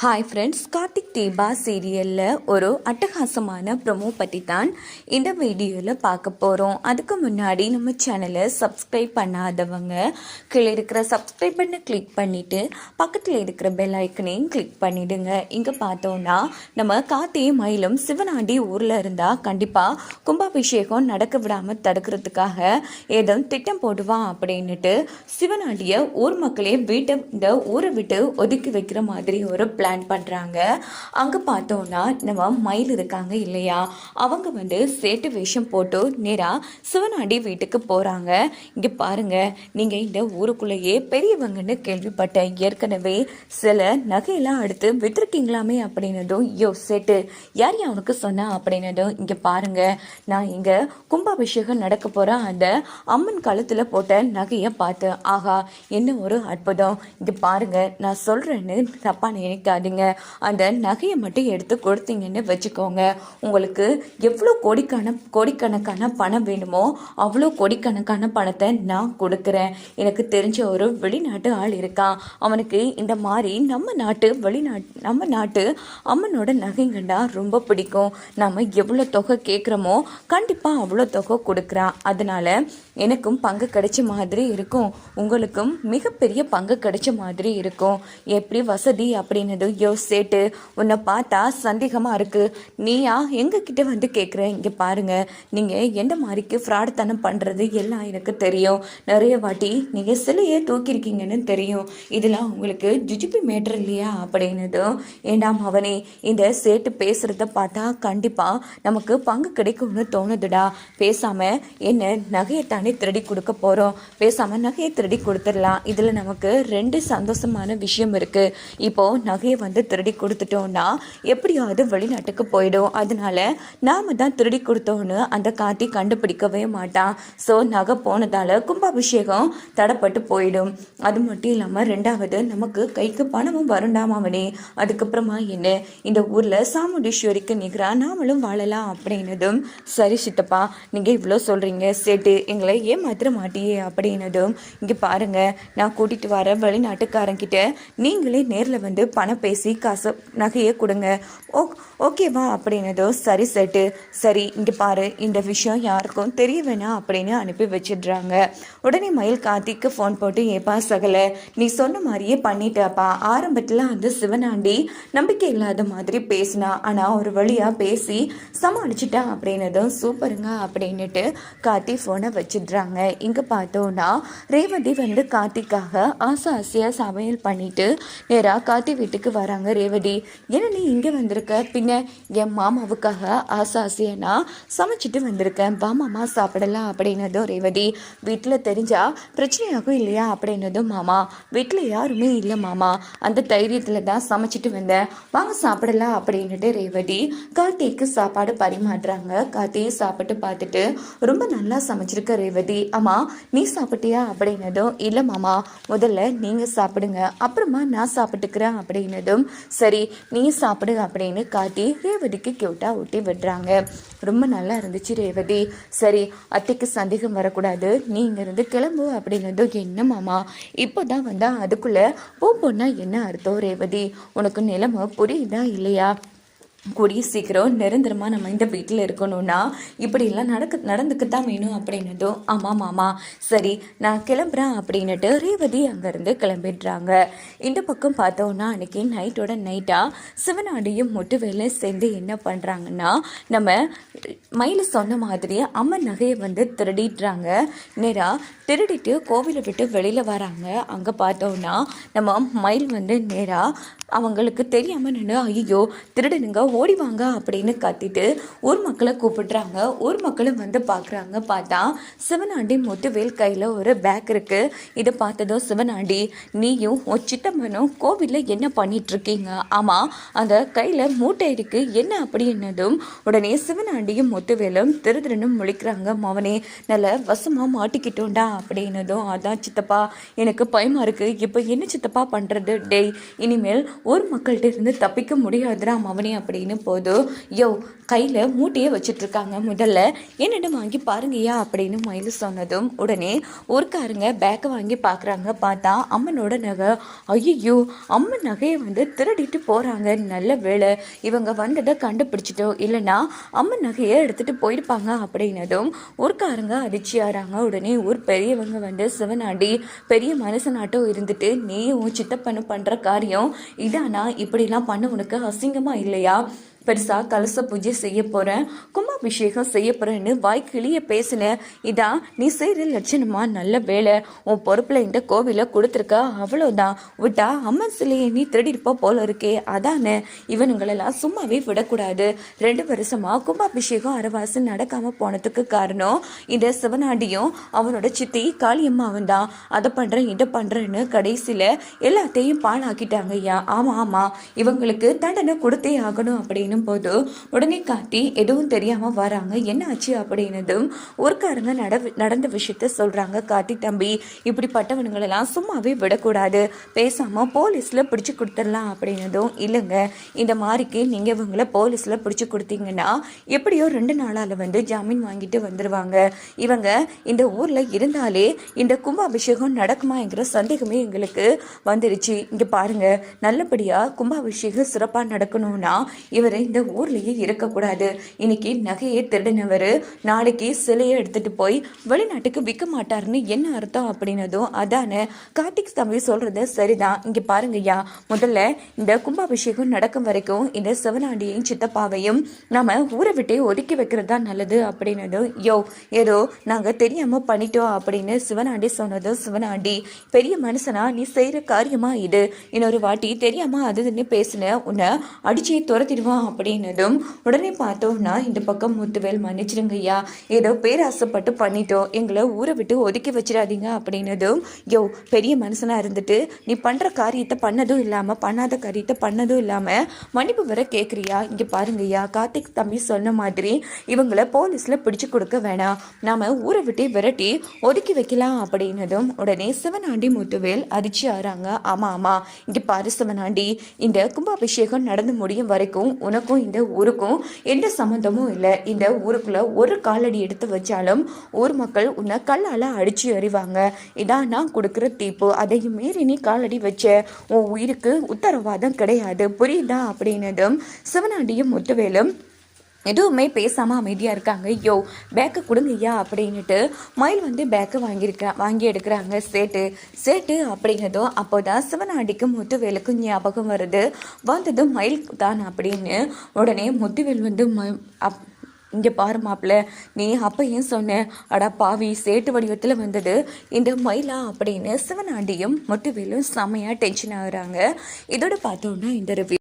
Hi friends, Karthik Deepa சீரியலில் ஒரு அட்டகாசமான ப்ரொமோ பற்றி தான் இந்த வீடியோவில் பார்க்க போகிறோம். அதுக்கு முன்னாடி நம்ம சேனலை சப்ஸ்கிரைப் பண்ணாதவங்க கீழே இருக்கிற சப்ஸ்கிரைப் பண்ண கிளிக் பண்ணிவிட்டு பக்கத்தில் இருக்கிற பெல் ஐக்கனையும் கிளிக் பண்ணிவிடுங்க. இங்கே பார்த்தோன்னா நம்ம கார்த்தி மயிலும் சிவனாண்டி ஊரில் இருந்தால் கண்டிப்பாக கும்பாபிஷேகம் நடக்க விடாமல் தடுக்கிறதுக்காக ஏதோ திட்டம் போடுவான் அப்படின்னுட்டு சிவனாண்டியை ஊர் மக்களே இந்த ஊரை விட்டு ஒதுக்கி வைக்கிற மாதிரி ஒரு பிளான் பண்ணுறாங்க. அங்கே பார்த்தோன்னா நம்ம மயில் இருக்காங்க இல்லையா, அவங்க சேட்டு வேஷம் போட்டு நேராக சிவனாண்டி வீட்டுக்கு போகிறாங்க. இங்கே பாருங்கள், நீங்கள் இந்த ஊருக்குள்ளேயே பெரியவங்கன்னு கேள்விப்பட்டேன். ஏற்கனவே சில நகையெல்லாம் அடுத்து விற்றுருக்கீங்களாமே அப்படின்னதும், சேட்டு யார் அவனுக்கு சொன்னா அப்படின்னதும், இங்கே பாருங்கள், நான் இங்கே கும்பாபிஷேகம் நடக்க போகிற அந்த அம்மன் காலத்தில் போட்ட நகையை பார்த்தேன். ஆஹா, என்ன ஒரு அற்புதம். இங்கே பாருங்கள், நான் சொல்கிறேன்னு தப்பா நினைக்காதீங்க. அந்த நகையை மட்டும் எடுத்து கொடுத்தீங்கன்னு வச்சுக்கோங்க, உங்களுக்கு எவ்வளோ கோடிக்கணக்கான பணம் வேணுமோ அவ்வளோ கோடிக்கணக்கான பணத்தை நான் கொடுக்குறேன். எனக்கு தெரிஞ்ச ஒரு வெளிநாட்டு ஆள் இருக்கான், அவனுக்கு இந்த மாதிரி நம்ம நாட்டு அம்மனோட நகைங்கண்டா ரொம்ப பிடிக்கும். நம்ம எவ்வளோ தொகை கேட்குறோமோ கண்டிப்பாக அவ்வளோ தொகை கொடுக்குறான். அதனால எனக்கும் பங்கு கிடைச்ச மாதிரி இருக்கும், உங்களுக்கும் மிகப்பெரிய பங்கு கிடைச்ச மாதிரி இருக்கும். எப்படி வசதி அப்படின்னது, சேட்டு உன்னை பார்த்தா சந்தேகமாக இருக்குது, நீயா எங்ககிட்ட கேட்குற. இங்கே பாருங்கள், நீங்கள் எந்த மாதிரிக்கு ஃப்ராடுத்தனம் பண்ணுறது எல்லாம் எனக்கு தெரியும். நிறைய வாட்டி நீங்கள் சிலையே தூக்கியிருக்கீங்கன்னு தெரியும். இதெல்லாம் உங்களுக்கு ஜுஜிபி மேட்ரு இல்லையா அப்படின்னதும், ஏண்டாம் அவனே, இந்த சேட்டு பேசுகிறத பார்த்தா கண்டிப்பாக நமக்கு பங்கு கிடைக்கும்னு தோணுதுடா. பேசாமல் என்ன நகையை தானே திருடி கொடுக்க போகிறோம், பேசாமல் நகையை திருடி கொடுத்துடலாம். இதில் நமக்கு ரெண்டு சந்தோஷமான விஷயம் இருக்குது. இப்போது நகையை திருடி கொடுத்துட்டோம்னா எப்படியாவது வெளிநாட்டுக்கு போயிடும். அதனால நாம தான் திருடி கொடுத்தோன்னு அந்த கார்த்தி கண்டுபிடிக்கவே மாட்டான். ஸோ நகை போனதால் கும்பாபிஷேகம் தடப்பட்டு போயிடும். அது மட்டும் இல்லாமல் ரெண்டாவது நமக்கு கைக்கு பணமும் வருண்டாம் அவனே. அதுக்கப்புறமா என்ன, இந்த ஊரில் சாமுண்டீஸ்வரிக்கு நிகராக நாமளும் வாழலாம் அப்படின்னதும், சரி சித்தப்பா, நீங்கள் இவ்வளோ சொல்கிறீங்க, சேட்டு எங்களை ஏமாத்திர மாட்டியே அப்படின்னதும், இங்கே பாருங்கள், நான் கூட்டிகிட்டு வர வெளிநாட்டுக்காரங்கிட்ட நீங்களே நேரில் பணம் பேசி காசு நகையை கொடுங்க, ஓகேவா அப்படின்னதோ, சரி சேட்டு, சரி இங்கே பாரு, இந்த விஷயம் யாருக்கும் தெரிய வேணாம் அப்படின்னு அனுப்பி வச்சிடுறாங்க. உடனே மயில் கார்த்திக்கு ஃபோன் போட்டு, ஏப்பா சகல, நீ சொன்ன மாதிரியே பண்ணிட்டாப்பா. ஆரம்பத்தில் அந்த சிவனாண்டி நம்பிக்கை இல்லாத மாதிரி பேசினா, ஆனால் ஒரு வழியாக பேசி சமாளிச்சுட்டா அப்படின்னதும், சூப்பருங்க அப்படின்னுட்டு கார்த்தி ஃபோனை வச்சிடுறாங்க. இங்கே பார்த்தோன்னா ரேவதி கார்த்திக்காக ஆசையாக சமையல் பண்ணிட்டு நேராக கார்த்தி வீட்டுக்கு வராங்க. ரேவதி, என்ன நீ இங்கே வந்திருக்க? பின்ன என் மாமாவுக்காக ஆசையாக நான் சமைச்சிட்டு வந்திருக்கேன், வா மாமா சாப்பிடலாம் அப்படின்னதும், ரேவதி வீட்டில் தெரிஞ்சா பிரச்சனையாகும் இல்லையா அப்படின்னதும், மாமா வீட்டில் யாருமே இல்லை மாமா, அந்த தைரியத்தில் தான் சமைச்சிட்டு வந்தேன், வாங்க சாப்பிடலாம் அப்படின்னுட்டு ரேவதி கார்த்திக்கு சாப்பாடு பரிமாறுறாங்க. கார்த்தியை சாப்பிட்டு பார்த்துட்டு, ரொம்ப நல்லா சமைச்சிருக்க ரேவதி, ஆமா நீ சாப்பிட்டியா அப்படின்னதும், இல்லை மாமா முதல்ல நீங்கள் சாப்பிடுங்க, அப்புறமா நான் சாப்பிட்டுக்கிறேன் அப்படின்னதும், சரி நீ சாப்பிடு அப்படின்னு காட்டி ரேவதிக்கு கியூட்டாக ஊட்டி விடுறாங்க. ரொம்ப நல்லா இருந்துச்சு ரேவதி, சரி அத்தைக்கு சந்தேகம் வரக்கூடாது, நீ இங்கேருந்து கிளம்பு அப்படின்னதும், என்ன மாமா இப்போ தான் அதுக்குள்ளே போனா என்ன அர்த்தம் ரேவதி, உனக்கு நிலைமை புரியுதா இல்லையா? கூடிய சீக்கிரம் நிரந்தரமாக நம்ம இந்த வீட்டில் இருக்கணும்னா இப்படிலாம் நடந்துக்கத்தான் வேணும் அப்படின்னதும், ஆமாம் மாமா சரி நான் கிளம்புறேன் அப்படின்னுட்டு ரேவதி அங்கேருந்து கிளம்பிடுறாங்க. இந்த பக்கம் பார்த்தோன்னா அன்றைக்கி நைட்டோட நைட்டாக சிவனாண்டியும் முட்டுவேலை சேர்ந்து என்ன பண்ணுறாங்கன்னா, நம்ம மயில் சொன்ன மாதிரி அம்மன் நகையை திருடிடுறாங்க. நேராக திருடிட்டு கோவிலை விட்டு வெளியில் வராங்க. அங்கே பார்த்தோன்னா நம்ம மயில் நேராக அவங்களுக்கு தெரியாமல் நின்று, ஐயோ திருடனுங்க ஓடிவாங்க அப்படின்னு கத்திட்டு ஊர் மக்களை கூப்பிடுறாங்க. ஊர் மக்களும் பார்க்குறாங்க. பார்த்தா சிவனாண்டி முத்துவேல் கையில் ஒரு பேக் இருக்குது. இதை பார்த்ததும், சிவனாண்டி நீயும் சித்தம்மனும் கோவிலில் என்ன பண்ணிகிட்ருக்கீங்க? ஆமாம் அந்த கையில் மூட்டை இருக்குது என்ன அப்படின்னதும், உடனே சிவனாண்டியும் முத்துவேலும் திருதிரனும் முழிக்கிறாங்க. மவனே நல்ல வசமாக மாட்டிக்கிட்டோண்டா அப்படின்னதும், அதான் சித்தப்பா எனக்கு பயமாக இருக்குது, இப்போ என்ன சித்தப்பா பண்ணுறது? டேய் இனிமேல் ஊர் மக்கள்கிட்ட இருந்து தப்பிக்க முடியாதுடா மவனே அப்படின்னு அப்படின்னு போதும் யோ கையில் மூட்டையே வச்சிட்ருக்காங்க, முதல்ல என்னிடம் வாங்கி பாருங்கய்யா அப்படின்னு மயில் சொன்னதும் உடனே ஊருக்காரங்க பேக்கை வாங்கி பார்க்குறாங்க. பார்த்தா அம்மனோட நகை. ஐயோ, அம்மன் நகையை வந்து திருடிட்டு போகிறாங்க. நல்ல வேளை இவங்க வந்ததை கண்டுபிடிச்சிட்டோம், இல்லைன்னா அம்மன் நகையை எடுத்துகிட்டு போயிருப்பாங்க அப்படின்னதும் ஊருக்காரங்க அதிர்ச்சியாகிறாங்க. உடனே ஊர் பெரியவங்க வந்து சிவனாண்டி பெரிய மனுஷனாட்டம் இருந்துட்டு நீ உன் சித்தப்பனு பண்ணுற காரியம் இதானா? இப்படிலாம் பண்ண உனக்கு அசிங்கமாக இல்லையா? பெருசாக கலச பூஜை செய்ய போகிறேன், கும்பாபிஷேகம் செய்ய போகிறேன்னு வாய் கிளிய பேசினேன், இதான் நீ செய்கிற லட்சணமா? நல்ல வேலை உன் பொறுப்பில் இந்த கோவிலை கொடுத்துருக்கா, அவ்வளோதான். விட்டா அம்மன் சிலையை நீ திருடிருப்பா போல இருக்கே. அதானே, இவனுங்களெல்லாம் சும்மாவே விடக்கூடாது. 2 வருஷமாக கும்பாபிஷேகம் அரைவாசி நடக்காமல் போனதுக்கு காரணம் இந்த சிவனாண்டியும் அவனோட சித்தி காளியம்மாவும் தான். அதை பண்ணுறேன் இதை பண்ணுறேன்னு கடைசியில் எல்லாத்தையும் பாழாக்கிட்டாங்க ஐயா. ஆமாம் ஆமாம், இவங்களுக்கு தண்டனை கொடுத்தே ஆகணும் அப்படின்னு போது உடனே காட்டி எதுவும் தெரியாம வராங்க. என்ன ஆச்சு அப்படின்னதும் ஊர்க்காரங்க நடந்த விஷயத்த சொல்றாங்க. காட்டி தம்பி, இப்படிப்பட்டவனுங்களெல்லாம் சும்மாவே விடக்கூடாது, பேசாம போலீஸ்ல பிடிச்சு கொடுத்துடலாம் அப்படின்னதும் இல்லைங்க, இந்த மாதிரிக்கு நீங்க இவங்களை போலீஸ்ல பிடிச்சு கொடுத்தீங்கன்னா எப்படியோ 2 நாளால வந்து ஜாமீன் வாங்கிட்டு வந்துருவாங்க. இவங்க இந்த ஊர்ல இருந்தாலே இந்த கும்பாபிஷேகம் நடக்குமாங்கிற சந்தேகமே எங்களுக்கு வந்துருச்சு. இங்க பாருங்க, நல்லபடியா கும்பாபிஷேகம் சிறப்பா நடக்கணும்னா இவர் இந்த ஊர்லேயே இருக்கக்கூடாது. இன்னைக்கு நகையை திருடினவர் நாளைக்கு சிலையை எடுத்துட்டு போய் வெளிநாட்டுக்கு விற்க மாட்டாருன்னு என்ன அர்த்தம் அப்படின்னதும் அதானே, கார்த்திக் தம்பி சொல்றது சரிதான். இங்க பாருங்கய்யா, முதல்ல இந்த கும்பாபிஷேகம் நடக்கும் வரைக்கும் இந்த சிவனாண்டியையும் சித்தப்பாவையும் நாம ஊரை விட்டே ஒதுக்கி வைக்கிறது தான் நல்லது அப்படின்னதும் யோ ஏதோ நாங்க தெரியாம பண்ணிட்டோம் அப்படின்னு சிவனாண்டி சொன்னதும் சிவனாண்டி பெரிய மனுஷனா நீ செய்யற காரியமா இது? இன்னொரு வாட்டி தெரியாம அதுன்னு பேசின உன்னை அடிச்சே துரத்திடுவான் அப்படின்னதும் உடனே பார்த்தோம்னா இந்த பக்கம் முத்துவேல் மன்னிச்சிருங்க ஐயா, ஏதோ பேராசைப்பட்டு பண்ணிட்டோம், எங்களை ஊரை விட்டு ஒதுக்கி வச்சிடாதீங்க அப்படின்னதும் யோ பெரிய மனுஷனா இருந்துட்டு நீ பண்ற காரியத்தை பண்ணதும் இல்லாம பண்ணாத காரியத்தை பண்ணதும் இல்லாம மன்னிப்பு வர கேட்குறியா? இங்க பாருங்கய்யா, கார்த்திக் தம்பி சொன்ன மாதிரி இவங்களை போலீஸ்ல பிடிச்சு கொடுக்க வேணாம், நாம ஊரை விட்டு விரட்டி ஒதுக்கி வைக்கலாம் அப்படின்னதும் உடனே சிவனாண்டி முத்துவேல் அதிர்ச்சி ஆறாங்க. ஆமா ஆமா, இங்க பாரு சிவனாண்டி, இந்த கும்பாபிஷேகம் நடந்து முடியும் வரைக்கும் உனக்கும் இந்த ஊருக்கும் எந்த சம்மந்தமும் இல்லை. இந்த ஊருக்குள்ள ஒரு காலடி எடுத்து வச்சாலும் ஊர் மக்கள் உன்னை கல்லால அடிச்சு எறிவாங்க. இதான் நான் கொடுக்குற தீப்பு. அதையும் மீறி நீ காலடி வச்ச உன் உயிருக்கு உத்தரவாதம் கிடையாது, புரியுதா அப்படின்னதும் சிவனாண்டியும் முத்துவேலும் எதுவுமே பேசாமல் அமைதியாக இருக்காங்க. யோ பேக்கை கொடுங்கய்யா அப்படின்னுட்டு மயில் வந்து பேக்கை வாங்கி எடுக்கிறாங்க. சேட்டு அப்படிங்கிறதும் அப்போ தான் சிவனாண்டிக்கும் முத்துவேலுக்கும் ஞாபகம் வருது. வந்ததும் மயில் தான் அப்படின்னு உடனே முத்துவேல் வந்து இங்கே பாரு மாப்பிள்ள, நீ அப்பையும் சொன்ன அடா பாவி, சேட்டு வடிவத்தில் வந்தது இந்த மயிலா அப்படின்னு சிவனாண்டியும் முத்துவேலும் செமையாக டென்ஷன் ஆகுறாங்க. இதோட பார்த்தோன்னா இந்த ரிவ்யூ